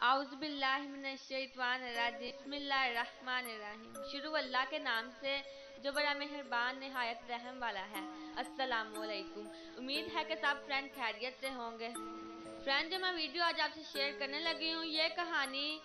आउज़ुबिल्लाहिमिनश्शैतानिर्रजीम बिस्मिल्लाहिर्रहमानिर्रहीम। शुरू अल्लाह के नाम से जो बड़ा मेहरबान निहायत रहम वाला है। अस्सलामुअलैकुम। उम्मीद है कि सब फ्रेंड खैरियत से होंगे। फ्रेंड, जो मैं वीडियो आज आपसे शेयर करने लगी हूँ, ये कहानी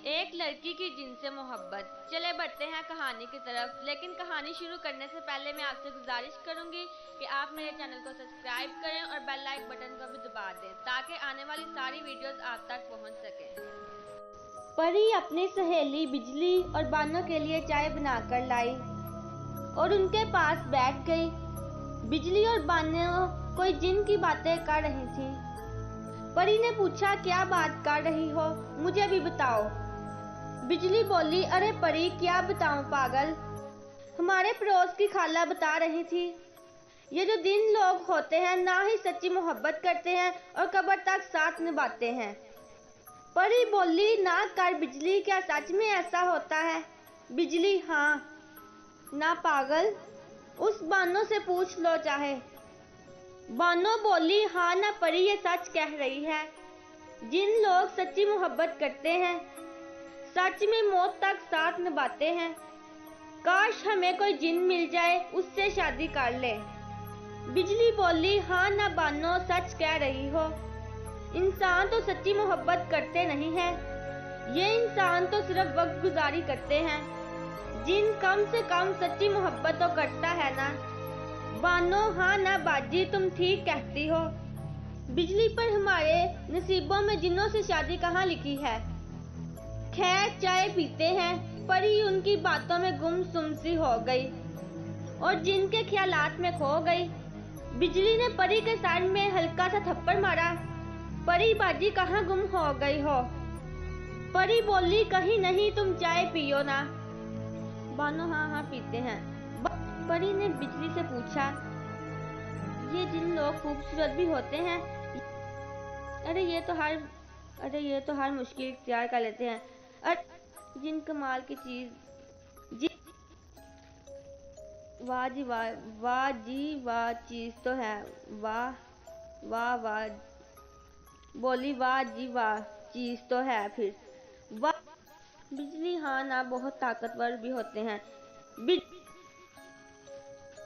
एक लड़की की जिनसे मोहब्बत। चले बढ़ते हैं कहानी की तरफ, लेकिन कहानी शुरू करने से पहले मैं आपसे गुजारिश करूंगी कि आप मेरे चैनल को सब्सक्राइब करें और बेल लाइक बटन को भी दबा दें ताकि आने वाली सारी वीडियोस आप तक पहुंच सके। परी अपनी सहेली बिजली और बानो के लिए चाय बनाकर लाई और उनके पास बैठ गई। बिजली और बानो कोई जिन की बातें कर रही थी। परी ने पूछा, क्या बात कर रही हो, मुझे भी बताओ। बिजली बोली, अरे परी क्या बताऊं पागल, हमारे पड़ोस की खाला बता रही थी, ये जो दिन लोग होते हैं ना ही सच्ची मोहब्बत करते हैं और कब्र तक साथ निभाते हैं। परी बोली, ना कर बिजली, क्या सच में ऐसा होता है? बिजली, हाँ। ना पागल, उस बानो से पूछ लो चाहे। बानो बोली, हाँ ना परी, ये सच कह रही है। जिन लोग सच्ची मोहब्बत करते हैं सच में मौत तक साथ निभाते हैं। काश हमें कोई जिन मिल जाए, उससे शादी कर ले। बिजली बोली, हाँ ना बानो, सच कह रही हो। इंसान तो सच्ची मोहब्बत करते नहीं है, ये इंसान तो सिर्फ वक्त गुजारी करते हैं। जिन कम से कम सच्ची मोहब्बत तो करता है ना। बानो, हाँ ना बाजी, तुम ठीक कहती हो। बिजली, पर हमारे नसीबों में जिन्नों से शादी कहाँ लिखी है। खैर चाय पीते हैं। परी उनकी बातों में गुमसुम सी हो गई और जिन के ख्यालात में खो गई। बिजली ने परी के सर में हल्का सा थप्पड़ मारा। परी बाजी, कहाँ गुम हो गई हो? परी बोली, कहीं नहीं, तुम चाय पियो ना। बानो, हाँ हाँ पीते हैं। परी ने बिजली से पूछा, ये जिन लोग खूबसूरत भी होते हैं? अरे ये तो हर मुश्किल इख्तियार कर लेते हैं। अरे जिन कमाल की चीज, वाह जी वाह, वाह जी वाह चीज तो है। वाह वाह वाह, बोली, वाह जी वाह चीज तो है फिर। वाह। बिजली, हाँ ना, बहुत ताकतवर भी होते हैं।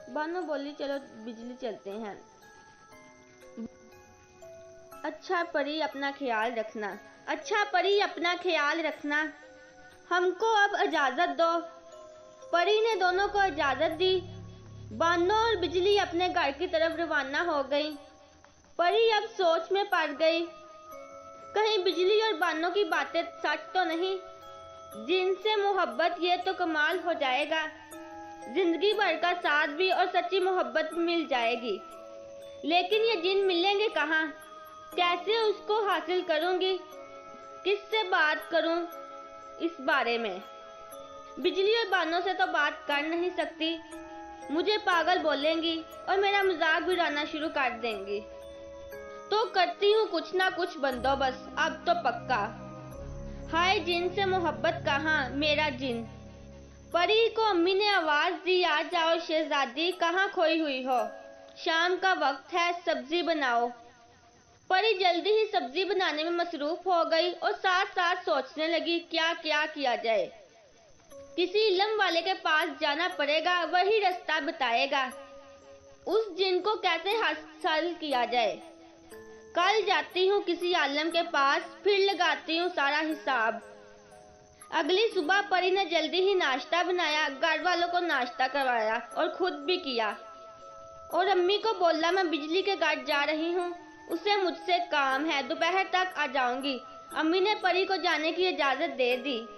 बानो बोली, चलो बिजली चलते हैं। अच्छा परी, अपना ख्याल रखना। अच्छा परी, अपना ख्याल रखना। हमको अब इजाजत दो। परी ने दोनों को इजाजत दी। बानो और बिजली अपने घर की तरफ रवाना हो गई। परी अब सोच में पड़ गई, कहीं बिजली और बानो की बातें सच तो नहीं। जिनसे मोहब्बत, ये तो कमाल हो जाएगा। जिंदगी भर का साथ भी और सच्ची मोहब्बत मिल जाएगी। लेकिन ये जिन मिलेंगे कहाँ? कैसे उसको हासिल करूंगी? किससे बात करूं इस बारे में? बिजली और बानो से तो बात कर नहीं सकती, मुझे पागल बोलेंगी और मेरा मजाक भी उड़ाना शुरू कर देंगी। तो करती हूँ कुछ ना कुछ बंदोबस्त अब तो पक्का। हाय जिन से मोहब्बत कहाँ, मेरा जिन। परी को अम्मी ने आवाज दी, आ जाओ शहजादी, कहाँ खोई हुई हो? शाम का वक्त है, सब्जी बनाओ। परी जल्दी ही सब्जी बनाने में मसरूफ हो गई और साथ साथ सोचने लगी क्या क्या किया जाए। किसी इल्म वाले के पास जाना पड़ेगा, वही रास्ता बताएगा। उस जिन को कैसे हासिल किया जाए? कल जाती हूँ किसी आलम के पास, फिर लगाती हूँ सारा हिसाब। अगली सुबह परी ने जल्दी ही नाश्ता बनाया, घर वालों को नाश्ता करवाया और खुद भी किया और अम्मी को बोला, मैं बिजली के घर जा रही हूँ, उसे मुझसे काम है, दोपहर तक आ जाऊंगी। अम्मी ने परी को जाने की इजाजत दे दी।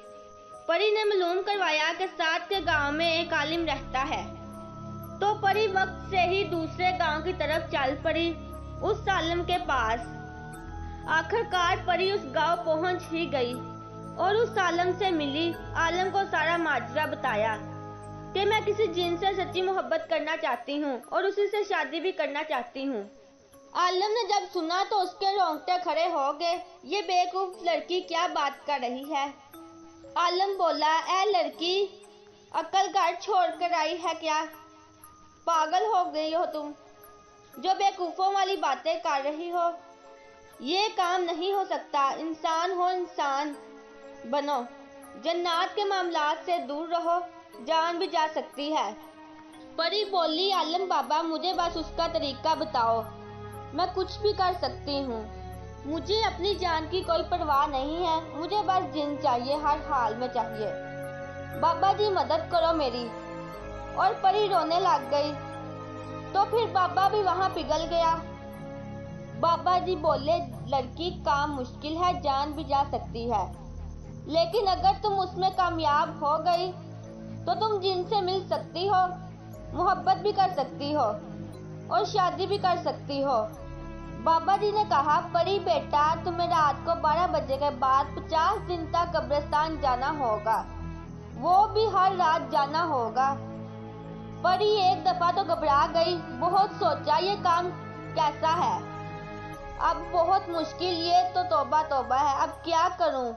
परी ने मालूम करवाया कि साथ के गांव में एक आलिम रहता है, तो परी वक्त से ही दूसरे गांव की तरफ चल पड़ी, उस आलिम के पास। आखिरकार परी उस गांव पहुंच ही गई और उस आलम से मिली। आलम को सारा माजरा बताया कि मैं किसी जिन से सच्ची मोहब्बत करना चाहती हूँ और उसी से शादी भी करना चाहती हूँ। आलम ने जब सुना तो उसके रोंगटे खड़े हो गए, ये बेवकूफ लड़की क्या बात कर रही है। आलम बोला, ऐ लड़की, अक्ल घर छोड़ कर आई है क्या? पागल हो गई हो तुम, जो बेवकूफों वाली बातें कर रही हो? یہ کام نہیں ہو سکتا، انسان ہو انسان بنو، جنات کے معاملات سے دور رہو، جان بھی جا سکتی ہے۔ پری بولی عالم بابا مجھے بس اس کا طریقہ بتاؤ، میں کچھ بھی کر سکتی ہوں، مجھے اپنی جان کی کوئی پرواہ نہیں ہے، مجھے بس جن چاہیے، ہر حال میں چاہیے، بابا جی مدد کرو میری۔ اور پری رونے لگ گئی تو پھر بابا بھی وہاں پگھل گیا۔ بابا جی بولے لڑکی کام مشکل ہے، جان بھی جا سکتی ہے، لیکن اگر تم اس میں کامیاب ہو گئی تو تم جن سے مل سکتی ہو، محبت بھی کر سکتی ہو اور شادی بھی کر سکتی ہو۔ بابا جی نے کہا پری بیٹا تمہیں رات کو 12 بجے کے بعد 50 دن تک قبرستان جانا ہوگا، وہ بھی ہر رات جانا ہوگا۔ پری ایک دفعہ تو گھبرا گئی، بہت سوچا یہ کام کیسا ہے، اب بہت مشکل، یہ تو توبہ توبہ ہے، اب کیا کروں،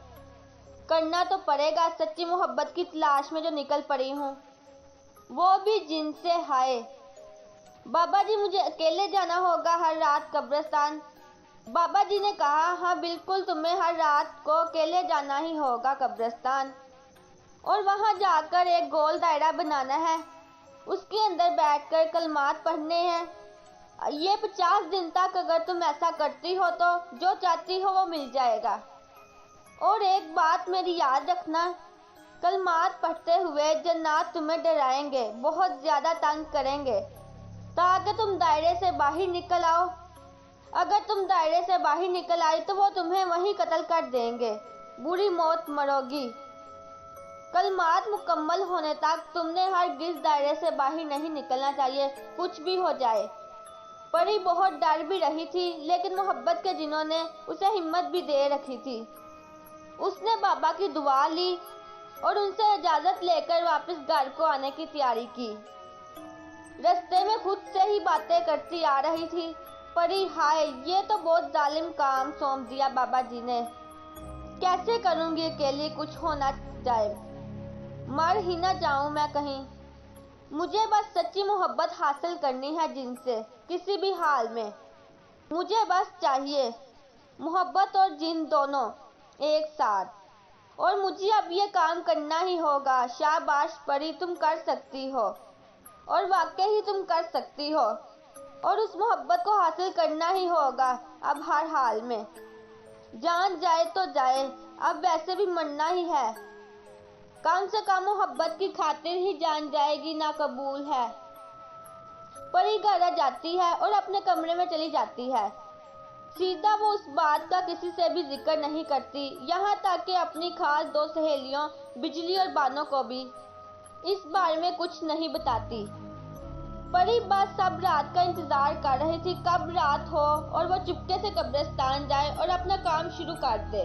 کرنا تو پڑے گا، سچی محبت کی تلاش میں جو نکل پڑی ہوں، وہ بھی جن سے۔ ہائے بابا جی مجھے اکیلے جانا ہوگا ہر رات قبرستان؟ بابا جی نے کہا ہاں بالکل، تمہیں ہر رات کو اکیلے جانا ہی ہوگا قبرستان، اور وہاں جا کر ایک گول دائرہ بنانا ہے، اس کے اندر بیٹھ کر کلمات پڑھنے ہیں، یہ 50 دن تک اگر تم ایسا کرتی ہو تو جو چاہتی ہو وہ مل جائے گا۔ اور ایک بات میری یاد رکھنا، کلمات پڑھتے ہوئے جنات تمہیں ڈرائیں گے، بہت زیادہ تنگ کریں گے تاکہ تم دائرے سے باہر نکل آؤ، اگر تم دائرے سے باہر نکل آئی تو وہ تمہیں وہیں قتل کر دیں گے، بری موت مرو گی۔ کلمات مکمل ہونے تک تم نے ہرگز دائرے سے باہر نہیں نکلنا چاہیے، کچھ بھی ہو جائے۔ پری بہت ڈر بھی رہی تھی، لیکن محبت کے جنوں نے اسے ہمت بھی دے رکھی تھی۔ اس نے بابا کی دعا لی اور ان سے اجازت لے کر واپس گھر کو آنے کی تیاری کی۔ رستے میں خود سے ہی باتیں کرتی آ رہی تھی، پری ہائے یہ تو بہت ظالم کام سونپ دیا بابا جی نے، کیسے کروں گی اکیلی، کچھ ہونا جائے، مر ہی نہ جاؤں میں کہیں، مجھے بس سچی محبت حاصل کرنی ہے جن سے، کسی بھی حال میں، مجھے بس چاہیے محبت اور جن دونوں ایک ساتھ، اور مجھے اب یہ کام کرنا ہی ہوگا۔ شاباش پری تم کر سکتی ہو، اور واقعی تم کر سکتی ہو، اور اس محبت کو حاصل کرنا ہی ہوگا اب ہر حال میں، جان جائے تو جائے، اب ویسے بھی مرنا ہی ہے، کم سے کم محبت کی خاطر ہی جان جائے گی، ناقبول ہے۔ پری گھر آ جاتی ہے اور اپنے کمرے میں چلی جاتی ہے، سیدھا وہ اس بات کا کسی سے بھی ذکر نہیں کرتی، یہاں تک کہ اپنی خاص 2 سہیلیوں بجلی اور بانو کو بھی اس بارے میں کچھ نہیں بتاتی۔ پری بس سب رات کا انتظار کر رہی تھی، کب رات ہو اور وہ چپکے سے قبرستان جائے اور اپنا کام شروع کر دے،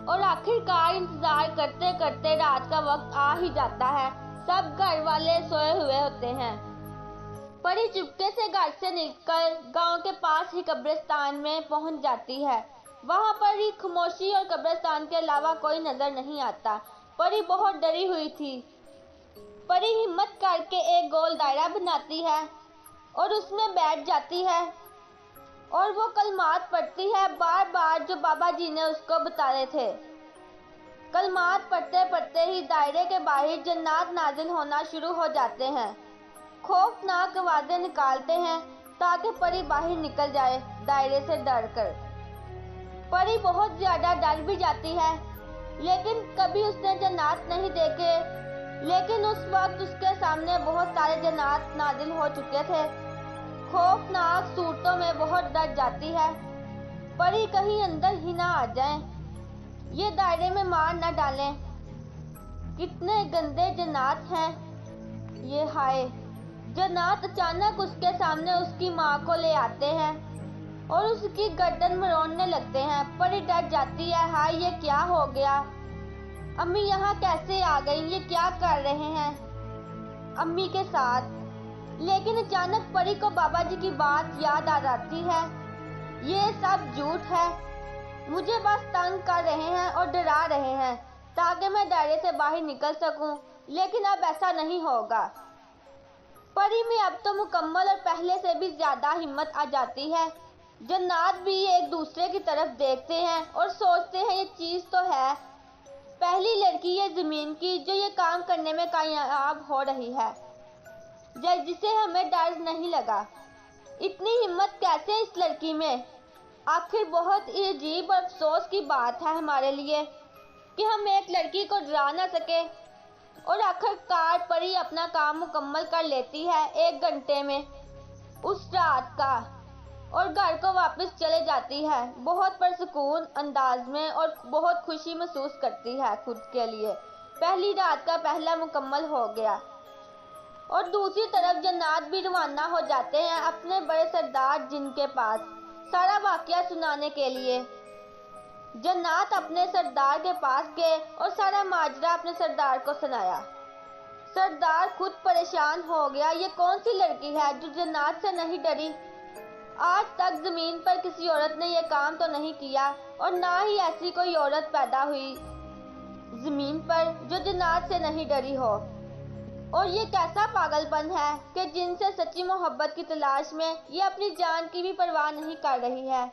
اور آخر کار انتظار کرتے کرتے رات کا وقت آ ہی جاتا ہے، سب گھر والے سوئے ہوئے ہوتے ہیں۔ پری چپکے سے گھر سے نکل گاؤں کے پاس ہی قبرستان میں پہنچ جاتی ہے، وہاں پر ہی خاموشی اور قبرستان کے علاوہ کوئی نظر نہیں آتا۔ پری بہت ڈری ہوئی تھی، پری ہمت کر کے ایک گول دائرہ بناتی ہے اور اس میں بیٹھ جاتی ہے، اور وہ کلمات پڑھتی ہے بار بار جو بابا جی نے اس کو بتائے تھے۔ کلمات پڑھتے پڑھتے ہی دائرے کے باہر جنات نازل ہونا شروع ہو جاتے ہیں، خوفناک آوازیں نکالتے ہیں تاکہ پری باہر نکل جائے دائرے سے ڈر کر۔ پری بہت زیادہ ڈر بھی جاتی ہے، لیکن کبھی اس نے جنات نہیں دیکھے، لیکن اس وقت اس کے سامنے بہت سارے جنات نازل ہو چکے تھے، خوفناک صورتوں میں بہت ڈر جاتی ہے، پری کہیں اندر ہی نہ آ جائیں، یہ دائرے میں مار نہ ڈالیں، کتنے گندے جنات ہیں یہ، ہائے۔ جنات اچانک اس کے سامنے اس کی ماں کو لے آتے ہیں اور اس کی گردن مروڑنے لگتے ہیں، پری ڈر جاتی ہے، ہائے یہ کیا ہو گیا، امی یہاں کیسے آ گئیں، یہ کیا کر رہے ہیں امی کے ساتھ۔ لیکن اچانک پری کو بابا جی کی بات یاد آ جاتی ہے، یہ سب جھوٹ ہے، مجھے بس تنگ کر رہے ہیں اور ڈرا رہے ہیں تاکہ میں دائرے سے باہر نکل سکوں، لیکن اب ایسا نہیں ہوگا۔ پری میں اب تو مکمل اور پہلے سے بھی زیادہ ہمت آ جاتی ہے، जन्नात भी एक दूसरे की तरफ देखते हैं और सोचते हैं ये चीज़ तो है पहली लड़की ये ज़मीन की जो ये काम करने में कामयाब हो रही है, जिसे हमें डर नहीं लगा। इतनी हिम्मत कैसे इस लड़की में। आखिर बहुत ही अजीब और अफसोस की बात है हमारे लिए कि हम एक लड़की को डरा ना सके। और आखिरकार परी अपना काम मुकम्मल कर लेती है 1 घंटे में उस रात का और घर को वापस चले जाती है बहुत पुरसुकून अंदाज में और बहुत खुशी महसूस करती है खुद के लिए। पहली रात का पहला मुकम्मल हो गया। और दूसरी तरफ जन्नात भी रवाना हो जाते हैं अपने बड़े सरदार जिन के पास सारा वाकया सुनाने के लिए। जन्नात अपने सरदार के पास गए और सारा माजरा अपने सरदार को सुनाया। सरदार खुद परेशान हो गया, ये कौन सी लड़की है जो जन्नात से नहीं डरी। आज तक जमीन पर किसी औरत ने यह काम तो नहीं किया और ना ही ऐसी कोई औरत पैदा हुई जमीन पर जो जन्नात से नहीं डरी हो। और ये कैसा पागलपन है कि जिनसे सच्ची मोहब्बत की तलाश में ये अपनी जान की भी परवाह नहीं कर रही है।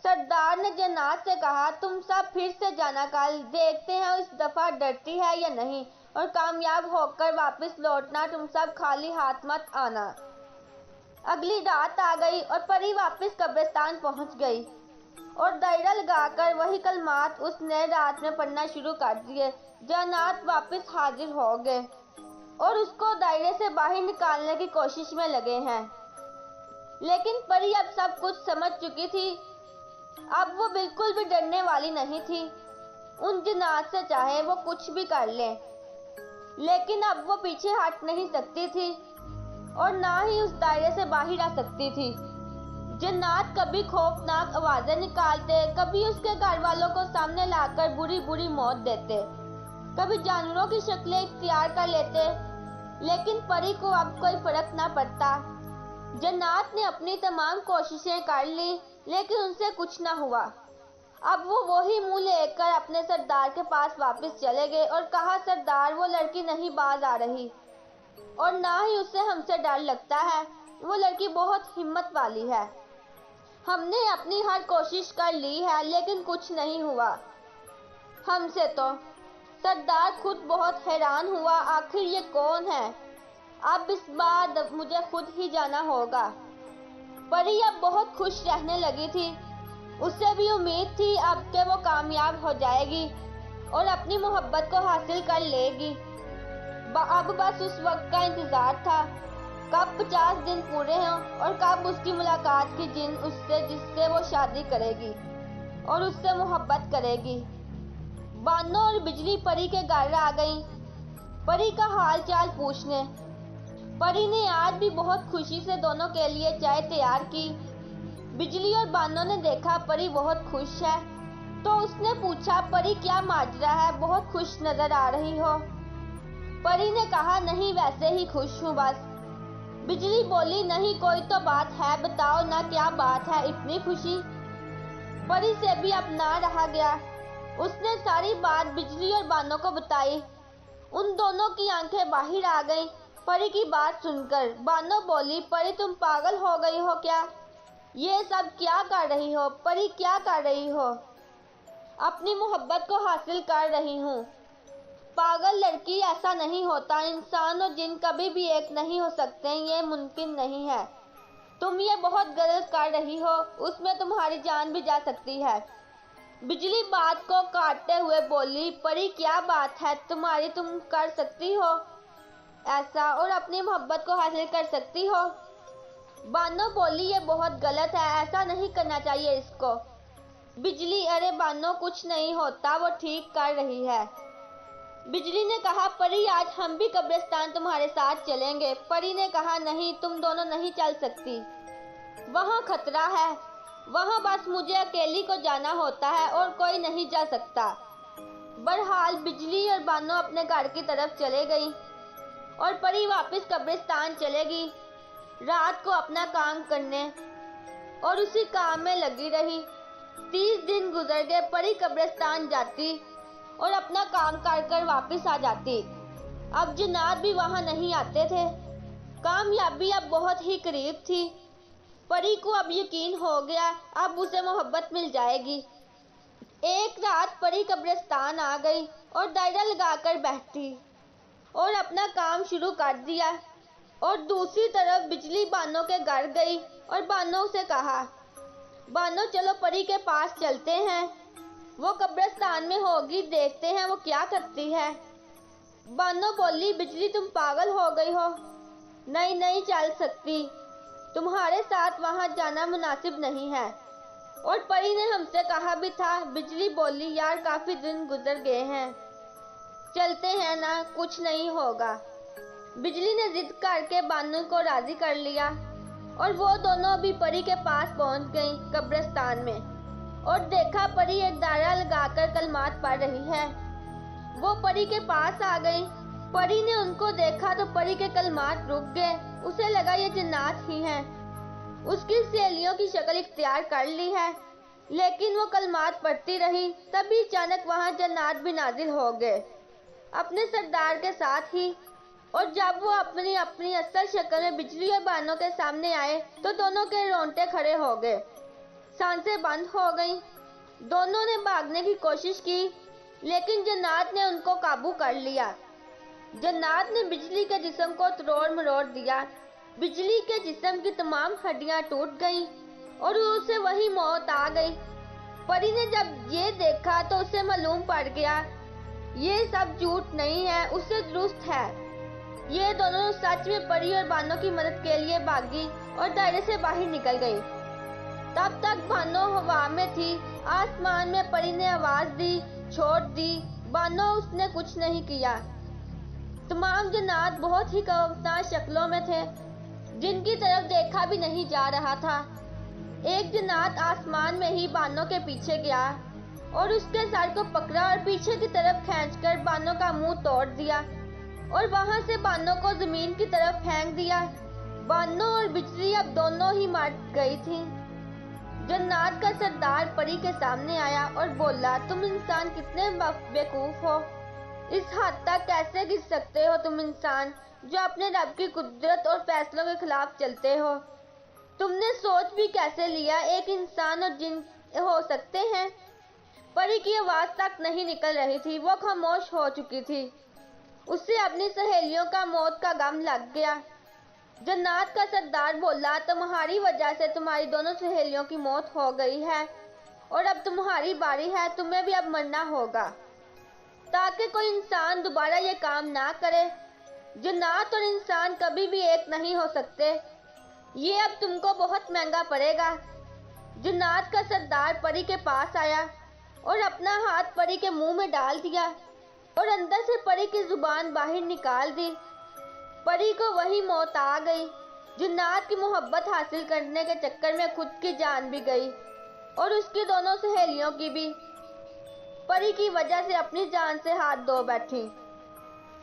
सरदार ने जन्नात से कहा, तुम सब फिर से जाना, कल देखते हैं इस दफा डरती है या नहीं और कामयाब होकर वापस लौटना, तुम सब खाली हाथ मत आना। अगली रात आ गई और परी वापस कब्रिस्तान पहुंच गई और दायरा लगाकर वही कलमात उसने रात में पढ़ना शुरू कर दिए। जन्नात वापस हाजिर हो गए और उसको दायरे से बाहर निकालने की कोशिश में लगे हैं, लेकिन परी अब सब कुछ समझ चुकी थी। अब वो बिल्कुल भी डरने वाली नहीं थी। उन जन्नात से चाहे वो कुछ भी कर ले, लेकिन अब वो पीछे हट नहीं सकती थी और ना ही उस दायरे से बाहर आ सकती थी। जन्नात कभी खौफनाक आवाजें निकालते, कभी उसके घर वालों को सामने लाकर बुरी बुरी मौत देते, कभी जानवरों की शक्लें इख्तियार कर लेते, लेकिन परी को अब कोई फर्क ना पड़ता। जन्नात ने अपनी तमाम कोशिशें कर ली, लेकिन उनसे कुछ ना हुआ। अब वो वही मुंह लेकर अपने सरदार के पास वापस चले गए और कहा, सरदार वो लड़की नहीं बाज आ रही और ना ही उसे हमसे डर लगता है। वो लड़की बहुत हिम्मत वाली है। हमने अपनी हर कोशिश कर ली है, लेकिन कुछ नहीं हुआ हमसे तो। सरदार खुद बहुत हैरान हुआ, आखिर ये कौन है। अब इस बार मुझे खुद ही जाना होगा। परी अब बहुत खुश रहने लगी थी। उसे भी उम्मीद थी अब के वो कामयाब हो जाएगी और अपनी मोहब्बत को हासिल कर लेगी। अब बस उस वक्त का इंतजार था, कब 50 दिन पूरे हों और कब उसकी मुलाकात की जिससे वो शादी करेगी और उससे मोहब्बत करेगी। बानो और बिजली परी के घर आ गईं, परी का हाल चाल पूछने। परी ने आज भी बहुत खुशी से दोनों के लिए चाय तैयार की। बिजली और बानो ने देखा परी बहुत खुश है, तो उसने पूछा, परी क्या माजरा है, बहुत खुश नजर आ रही हो। परी ने कहा, नहीं वैसे ही खुश हूँ बस। बिजली बोली, नहीं कोई तो बात है, बताओ ना क्या बात है इतनी खुशी। परी से भी अब ना रहा गया, उसने सारी बात बिजली और बानो को बताई। उन दोनों की आंखें बाहर आ गईं परी की बात सुनकर। बानो बोली, परी तुम पागल हो गई हो क्या, ये सब क्या कर रही हो। परी क्या कर रही हो। अपनी मोहब्बत को हासिल कर रही हूँ। पागल लड़की, ऐसा नहीं होता, इंसान और जिन कभी भी एक नहीं हो सकते, ये मुमकिन नहीं है। तुम ये बहुत गलत कर रही हो, उसमें तुम्हारी जान भी जा सकती है। बिजली बात को काटते हुए बोली, परी क्या बात है तुम्हारी, तुम कर सकती हो ऐसा और अपनी मोहब्बत को हासिल कर सकती हो। बानो बोली, ये बहुत गलत है, ऐसा नहीं करना चाहिए इसको। बिजली, अरे बानो कुछ नहीं होता, वो ठीक कर रही है। बिजली ने कहा, परी आज हम भी कब्रिस्तान तुम्हारे साथ चलेंगे। परी ने कहा, नहीं तुम दोनों नहीं चल सकती, वहाँ खतरा है, वहाँ बस मुझे अकेली को जाना होता है और कोई नहीं जा सकता। बहरहाल बिजली और बानो अपने घर की तरफ चले गई और परी वापस कब्रिस्तान चलेगी रात को अपना काम करने और उसी काम में लगी रही। 30 दिन गुजर गए, परी कब्रिस्तान जाती और अपना काम कर वापस आ जाती। अब जन्नात भी वहां नहीं आते थे। कामयाबी अब बहुत ही करीब थी। परी को अब यकीन हो गया, अब उसे मोहब्बत मिल जाएगी। एक रात परी कब्रिस्तान आ गई और दायरा लगाकर बैठी और अपना काम शुरू कर दिया। और दूसरी तरफ बिजली बानो के घर गई और बानो से कहा, बानो चलो परी के पास चलते हैं, वो कब्रिस्तान में होगी, देखते हैं वो क्या करती है। बानो बोली, बिजली तुम पागल हो गई हो, नहीं नहीं चल सकती, तुम्हारे साथ वहां जाना मुनासिब नहीं है। और परी ने हमसे कहा भी था। बिजली बोली, यार काफी दिन गुजर गए हैं, चलते हैं ना, कुछ नहीं होगा। बिजली ने जिद करके बानो को राजी कर लिया और वो दोनों भी परी के पास पहुंच गईं कब्रिस्तान में और देखा परी एक दायरा लगाकर कलमात पढ़ रही है। वो परी के पास आ गई। परी ने उनको देखा तो परी के कलमात रुक गए, उसे लगा ये जन्नात ही हैं। उसकी सहेलियों की शक्ल इख्तियार कर ली है, लेकिन वो कलमात पढ़ती रही। तभी अचानक वहां जन्नात भी नाजिल हो गए अपने सरदार के साथ ही। और जब वो अपनी अपनी असल शक्ल में बिजली और बानो के सामने आए तो दोनों के रोंगटे खड़े हो गए, सांसें बंद हो गईं। दोनों ने भागने की कोशिश की, लेकिन जन्नात ने उनको काबू कर लिया। जन्नात ने बिजली के जिस्म को तोड़ मरोड़ दिया। बिजली के जिस्म की तमाम हड्डियां टूट गईं और उसे वही मौत आ गई। परी ने जब ये देखा तो उसे मालूम पड़ गया ये सब झूठ नहीं है, उससे दुरुस्त है। ये दोनों सच में परी और बानो की मदद के लिए भागी और दायरे से बाहर निकल गई। तब तक बानो हवा में थी। आसमान में परी ने आवाज दी, छोड़ दी। बानो उसने कुछ नहीं किया। तमाम जन्नात बहुत ही खौफनाक शक्लों में थे, जिनकी तरफ देखा भी नहीं जा रहा था। एक जन्नात आसमान में ही बानो के पीछे गया और उसके सर को पकड़ा और पीछे की तरफ खींचकर बानो का मुंह तोड़ दिया और वहां से बानो को जमीन की तरफ फेंक दिया। बानो और बिजली अब दोनों ही मर गई थी। जन्नात का सरदार परी के सामने आया और बोला, तुम इंसान कितने बेवकूफ हो, इस हद तक कैसे गिर सकते हो तुम इंसान जो अपने रब की कुदरत और फैसलों के खिलाफ चलते हो। तुमने सोच भी कैसे लिया एक इंसान और जिन हो सकते हैं। परी की आवाज तक नहीं निकल रही थी, वो खामोश हो चुकी थी। उसे अपनी सहेलियों का मौत का गम लग गया। जन्नात का सरदार बोला, तुम्हारी वजह से तुम्हारी दोनों सहेलियों की मौत हो गई है और अब तुम्हारी बारी है, तुम्हें भी अब मरना होगा ताकि कोई इंसान दोबारा ये काम ना करे। जन्नात और इंसान कभी भी एक नहीं हो सकते, ये अब तुमको बहुत महंगा पड़ेगा। जन्नात का सरदार परी के पास आया और अपना हाथ परी के मुंह में डाल दिया और अंदर से परी की जुबान बाहर निकाल दी। परी को वही मौत आ गई। जन्नात की मोहब्बत हासिल करने के चक्कर में खुद की जान भी गई और उसकी दोनों सहेलियों की भी। परी की वजह से अपनी जान से हाथ धो बैठी।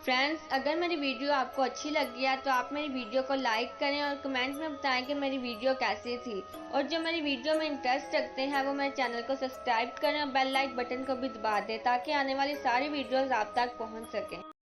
फ्रेंड्स, अगर मेरी वीडियो आपको अच्छी लगी है तो आप मेरी वीडियो को लाइक करें और कमेंट में बताएं कि मेरी वीडियो कैसी थी। और जो मेरी वीडियो में इंटरेस्ट रखते हैं वो मेरे चैनल को सब्सक्राइब करें और बेल लाइक बटन को भी दबा दें ताकि आने वाली सारी वीडियोस आप तक पहुंच सकें।